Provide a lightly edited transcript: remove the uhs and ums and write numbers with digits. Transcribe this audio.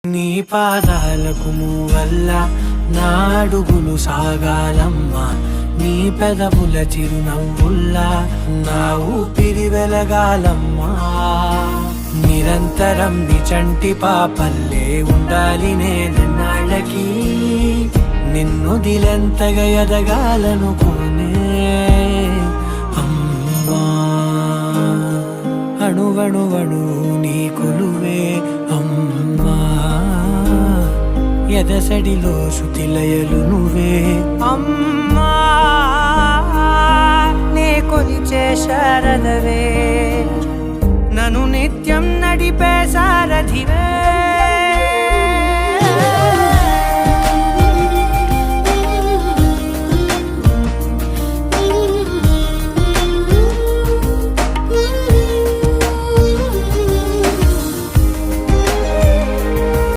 నీ పాదాలకు వల్ల నా అడుగులు సాగాలమ్మా, నీ పెదవుల చిరునవ్వుల్లా నా ఊపిరి వెలగాలమ్మా. నిరంతరం నీ చంటి పాపల్లే ఉండాలి నేనన్నాళ్ళకి, నిన్ను దిలెంతగా ఎదగాలనుకోనే అమ్మా. అణువణువణు నీ కొలువే అమ్మా, ఎదసడిలో శృతిలయలు నువ్వే అమ్మా. నే కొలిచే శారదవే, నన్ను నిత్యం నడిపే సారథివే.